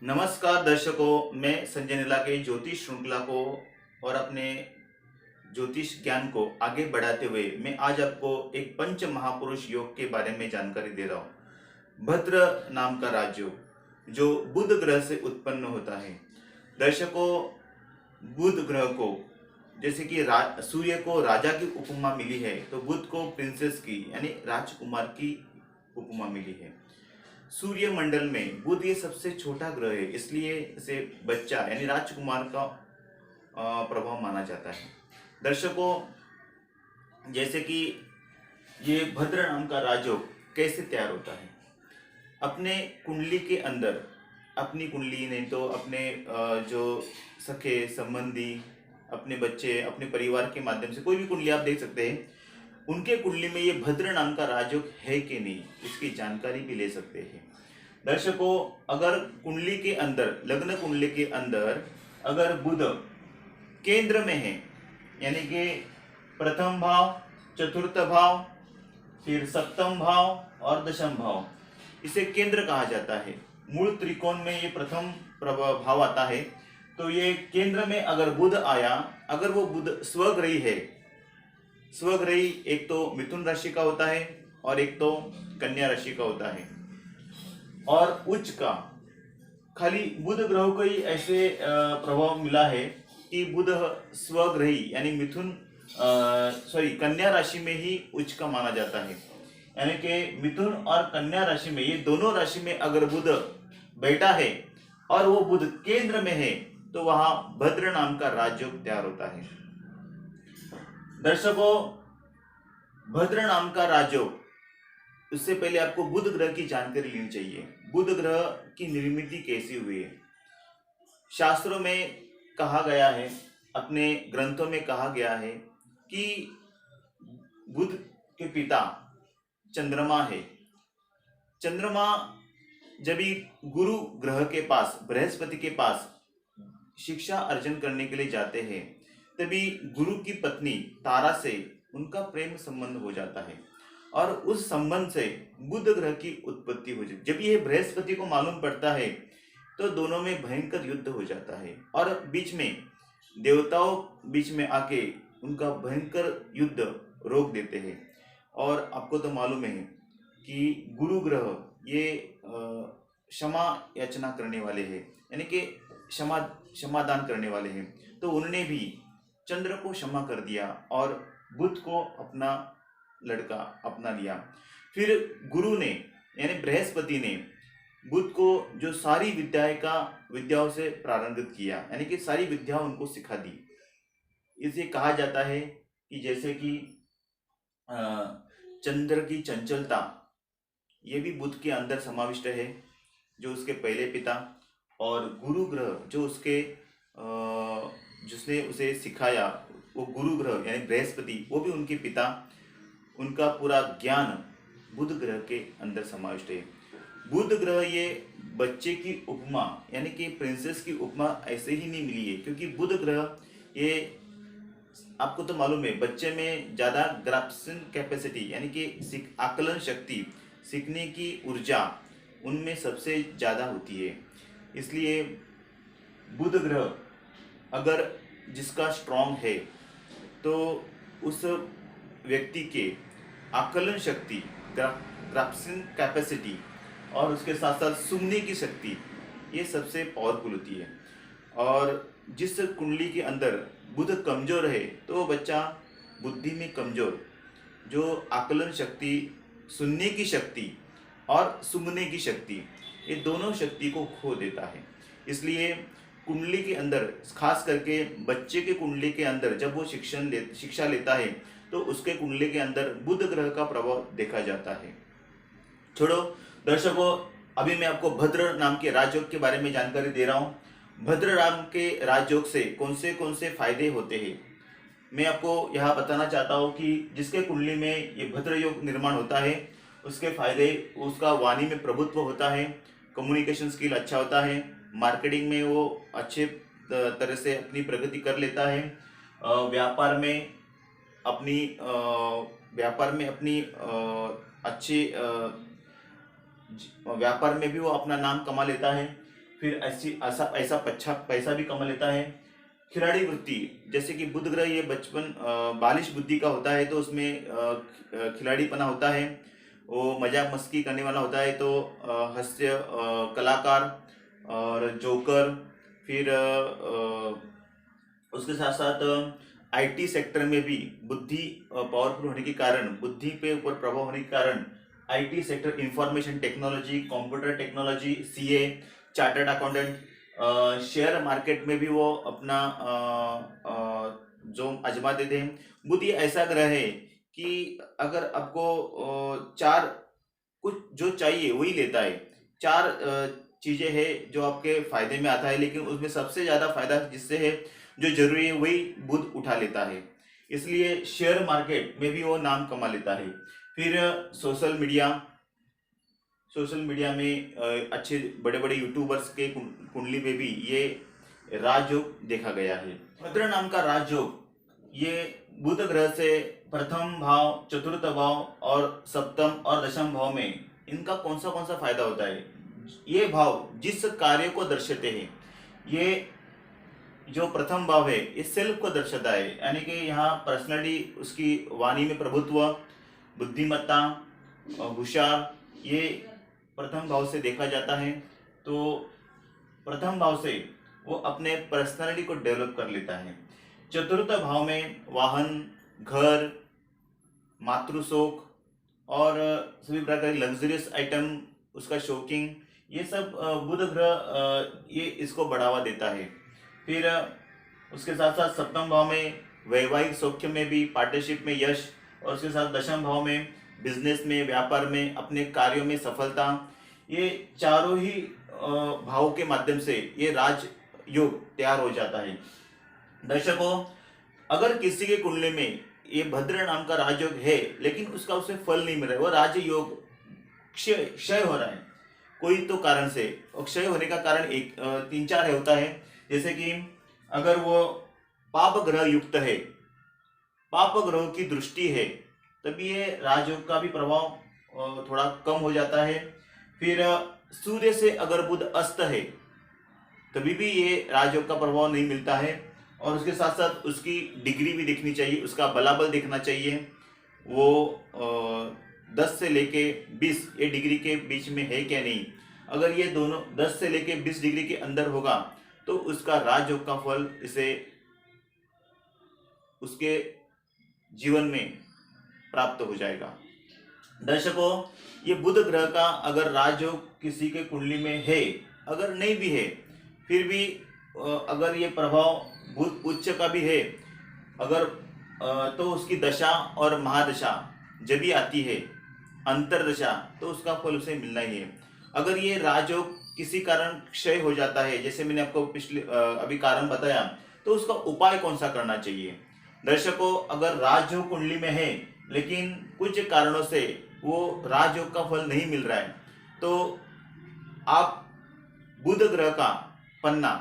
नमस्कार दर्शकों, मैं संजय नीला के ज्योतिष श्रृंखला को और अपने ज्योतिष ज्ञान को आगे बढ़ाते हुए मैं आज आपको एक पंच महापुरुष योग के बारे में जानकारी दे रहा हूँ। भद्र नाम का राजयोग जो बुध ग्रह से उत्पन्न होता है। दर्शकों, बुध ग्रह को जैसे कि सूर्य को राजा की उपमा मिली है, तो बुध को प्रिंसेस की यानी राजकुमार की उपमा मिली है। सूर्य मंडल में बुध ये सबसे छोटा ग्रह है, इसलिए इसे बच्चा यानी राजकुमार का प्रभाव माना जाता है। दर्शकों, जैसे कि ये भद्र नाम का राजयोग कैसे तैयार होता है। अपने कुंडली के अंदर, अपनी कुंडली नहीं तो अपने जो सखे संबंधी, अपने बच्चे, अपने परिवार के माध्यम से कोई भी कुंडली आप देख सकते हैं, उनके कुंडली में ये भद्र नाम का राजयोग है कि नहीं, इसकी जानकारी भी ले सकते हैं। दर्शकों, अगर कुंडली के अंदर, लग्न कुंडली के अंदर अगर बुध केंद्र में है, यानी कि प्रथम भाव, चतुर्थ भाव, फिर सप्तम भाव और दशम भाव, इसे केंद्र कहा जाता है। मूल त्रिकोण में ये प्रथम भाव आता है। तो ये केंद्र में अगर बुध आया, अगर वो बुध स्वग्रही है, स्वग्रही एक तो मिथुन राशि का होता है और एक तो कन्या राशि का होता है, और उच्च का खाली बुध ग्रह को ही ऐसे प्रभाव मिला है कि बुध स्वग्रही यानी कन्या राशि में ही उच्च का माना जाता है। यानी कि मिथुन और कन्या राशि में, ये दोनों राशि में अगर बुध बैठा है और वो बुध केंद्र में है, तो वहां भद्र नाम का राजयोग तैयार होता है। दर्शकों, भद्र नाम का राजयोग, उससे पहले आपको बुध ग्रह की जानकारी लेनी चाहिए। बुध ग्रह की निर्मिति कैसी हुई है। शास्त्रों में कहा गया है, अपने ग्रंथों में कहा गया है कि बुध के पिता चंद्रमा है। चंद्रमा जब भी गुरु ग्रह के पास, बृहस्पति के पास शिक्षा अर्जन करने के लिए जाते हैं, तभी गुरु की पत्नी तारा से उनका प्रेम संबंध हो जाता है और उस संबंध से बुध ग्रह की उत्पत्ति हो जाती है। जब ये बृहस्पति को मालूम पड़ता है तो दोनों में भयंकर युद्ध हो जाता है और बीच में देवताओं बीच में आके उनका भयंकर युद्ध रोक देते हैं। और आपको तो मालूम है कि गुरु ग्रह ये क्षमा याचना करने वाले हैं, यानी कि क्षमादान करने वाले हैं। तो उन्होंने भी चंद्र को क्षमा कर दिया और बुध को अपना लड़का अपना लिया। फिर गुरु ने यानी बृहस्पति ने बुध को जो सारी विद्याओं से प्रारंभित किया, यानी कि सारी विद्या उनको सिखा दी। इसे कहा जाता है कि जैसे कि चंद्र की चंचलता, ये भी बुध के अंदर समाविष्ट है, जो उसके पहले पिता, और गुरु ग्रह जो उसके जिसने उसे सिखाया, वो गुरु ग्रह यानी बृहस्पति, वो भी उनके पिता। उनका पूरा ज्ञान बुध ग्रह के अंदर समाविष्ट है। बुध ग्रह ये बच्चे की उपमा यानी कि प्रिंसेस की उपमा ऐसे ही नहीं मिली है, क्योंकि बुध ग्रह ये आपको तो मालूम है, बच्चे में ज़्यादा ग्रास्पिंग कैपेसिटी यानी कि आकलन शक्ति, सीखने की ऊर्जा उनमें सबसे ज़्यादा होती है। इसलिए बुध ग्रह अगर जिसका स्ट्रॉन्ग है, तो उस व्यक्ति के आकलन शक्ति, ग्रास्पिंग कैपेसिटी और उसके साथ साथ सुनने की शक्ति, ये सबसे पावरफुल होती है। और जिस कुंडली के अंदर बुध कमजोर है, तो वो बच्चा बुद्धि में कमजोर, जो आकलन शक्ति, सुनने की शक्ति और सूंघने की शक्ति, ये दोनों शक्ति को खो देता है। इसलिए कुंडली के अंदर, खास करके बच्चे के कुंडली के अंदर जब वो शिक्षा लेता है, तो उसके कुंडली के अंदर बुध ग्रह का प्रभाव देखा जाता है। छोड़ो दर्शकों, अभी मैं आपको भद्र नाम के राजयोग के बारे में जानकारी दे रहा हूँ। भद्र नाम के राजयोग से कौन से फायदे होते हैं, मैं आपको यहाँ बताना चाहता हूँ कि जिसके कुंडली में ये भद्र योग निर्माण होता है, उसके फायदे, उसका वाणी में प्रभुत्व होता है, कम्युनिकेशन स्किल अच्छा होता है, मार्केटिंग में वो अच्छे तरह से अपनी प्रगति कर लेता है, व्यापार में अपनी अच्छी व्यापार में भी वो अपना नाम कमा लेता है। फिर ऐसी ऐसा ऐसा अच्छा पैसा भी कमा लेता है। खिलाड़ी वृत्ति, जैसे कि बुध ग्रह ये बचपन बालिश बुद्धि का होता है, तो उसमें खिलाड़ीपना होता है, वो मजाक मस्ती करने वाला होता है, तो हास्य कलाकार और जोकर। फिर उसके साथ साथ आईटी सेक्टर में भी बुद्धि पावरफुल होने के कारण, बुद्धि पे ऊपर प्रभाव होने के कारण IT sector, information technology, computer technology, CA, chartered accountant, share market में भी वो अपना जो आजमा देते हैं। बुध ये ऐसा ग्रह है कि अगर आपको चार कुछ जो चाहिए वही लेता है। चार चीजें हैं जो आपके फायदे में आता है, लेकिन उसमें सबसे ज्यादा फायदा जिससे है, जो जरूरी है वही बुध उठा लेता है। इसलिए शेयर मार्केट में भी वो नाम कमा लेता है। फिर सोशल मीडिया में अच्छे बड़े बड़े यूट्यूबर्स के कुंडली में भी ये राजयोग देखा गया है। भद्र नाम का राजयोग ये बुध ग्रह से प्रथम भाव, चतुर्थ भाव और सप्तम और दशम भाव में इनका कौन सा फायदा होता है। ये भाव जिस कार्य को दर्शाते हैं, ये जो प्रथम भाव है ये सेल्फ को दर्शाता है, यानी कि यहाँ पर्सनैलिटी, उसकी वाणी में प्रभुत्व, बुद्धिमत्ता, होशियार, ये प्रथम भाव से देखा जाता है। तो प्रथम भाव से वो अपने पर्सनालिटी को डेवलप कर लेता है। चतुर्थ भाव में वाहन, घर, मातृशोक और सभी प्रकार की लग्जरियस आइटम, उसका शौकिंग, ये सब बुध ग्रह ये इसको बढ़ावा देता है। फिर उसके साथ साथ सप्तम भाव में वैवाहिक सौख्य में भी, पार्टनरशिप में यश, और उसके साथ दशम भाव में बिजनेस में, व्यापार में, अपने कार्यों में सफलता। ये चारों ही भावों के माध्यम से ये राज योग तैयार हो जाता है। दर्शकों, अगर किसी के कुंडली में ये भद्र नाम का राजयोग है, लेकिन उसका उसे फल नहीं मिल रहा है, वो राजयोग क्षय हो रहा है कोई तो कारण से, और क्षय होने का कारण एक 3-4 होता है। जैसे कि अगर वो पाप ग्रह युक्त है, पाप ग्रह की दृष्टि है, तभी ये राजयोग का भी प्रभाव थोड़ा कम हो जाता है। फिर सूर्य से अगर बुध अस्त है, तभी भी ये राजयोग का प्रभाव नहीं मिलता है। और उसके साथ साथ उसकी डिग्री भी देखनी चाहिए, उसका बलाबल देखना चाहिए, वो 10 से लेके 20 ये डिग्री के बीच में है क्या नहीं। अगर ये दोनों 10 से लेके 20 डिग्री के अंदर होगा, तो उसका राजयोग का फल इसे उसके जीवन में प्राप्त हो जाएगा। दर्शकों, ये बुध ग्रह का अगर राजयोग किसी के कुंडली में है, अगर नहीं भी है, फिर भी अगर ये प्रभाव बुध उच्च का भी है, अगर तो उसकी दशा और महादशा जब भी आती है, अंतरदशा, तो उसका फल उसे मिलना ही है। अगर ये राजयोग किसी कारण क्षय हो जाता है, जैसे मैंने आपको पिछले अभी कारण बताया, तो उसका उपाय कौन सा करना चाहिए। दर्शकों, अगर राजयोग कुंडली में है, लेकिन कुछ कारणों से वो राजयोग का फल नहीं मिल रहा है, तो आप बुध ग्रह का पन्ना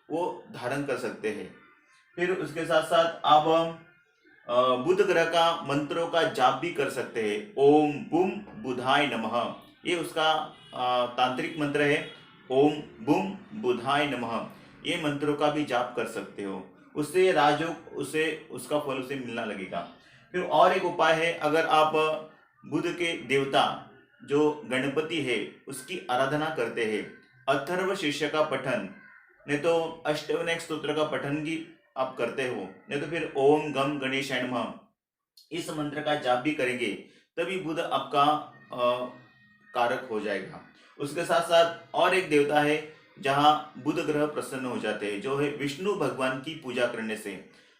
वो धारण कर सकते हैं। फिर उसके साथ साथ आप बुध ग्रह का मंत्रों का जाप भी कर सकते हैं। ओम बुम बुधाय नमः, ये उसका तांत्रिक मंत्र है। ओम बुम बुधाय नमः, ये मंत्रों का भी जाप कर सकते हो, उससे राजयोग उसे उसका फल उसे मिलना लगेगा। फिर और एक उपाय है, अगर आप बुध के देवता जो गणपति है उसकी आराधना करते हैं, अथर्व शीर्ष का पठन, नहीं तो अष्टविनायक स्तोत्र का पठन भी आप करते हो, नहीं तो फिर ओम गम गणेशाय नमः इस मंत्र का जाप भी करेंगे, तभी बुध आपका कारक हो जाएगा। उसके साथ साथ और एक देवता है जहाँ बुध ग्रह प्रसन्न हो जाते हैं, जो है विष्णु भगवान की पूजा करने से।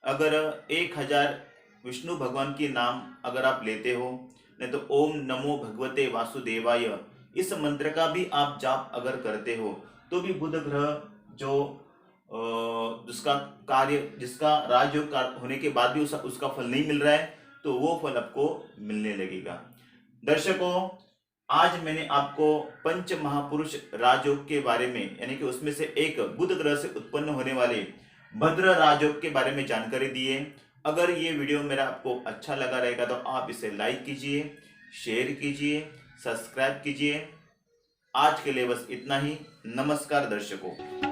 अगर 1000 विष्णु भगवान के नाम अगर आप लेते हो, नहीं तो ओम नमो भगवते वासुदेवाय इस मंत्र का भी आप जाप अगर करते हो, तो भी बुध ग्रह जो जिसका कार्य, जिसका राजयोग होने के बाद भी उसका फल नहीं मिल रहा है, तो वो फल आपको मिलने लगेगा। दर्शकों, आज मैंने आपको पंच महापुरुष राजयोग के बारे में, यानी कि उसमें से एक बुध ग्रह से उत्पन्न होने वाले भद्र राजयोग के बारे में जानकारी दी है। अगर ये वीडियो मेरा आपको अच्छा लगा रहेगा तो आप इसे लाइक कीजिए, शेयर कीजिए, सब्सक्राइब कीजिए। आज के लिए बस इतना ही। नमस्कार दर्शकों।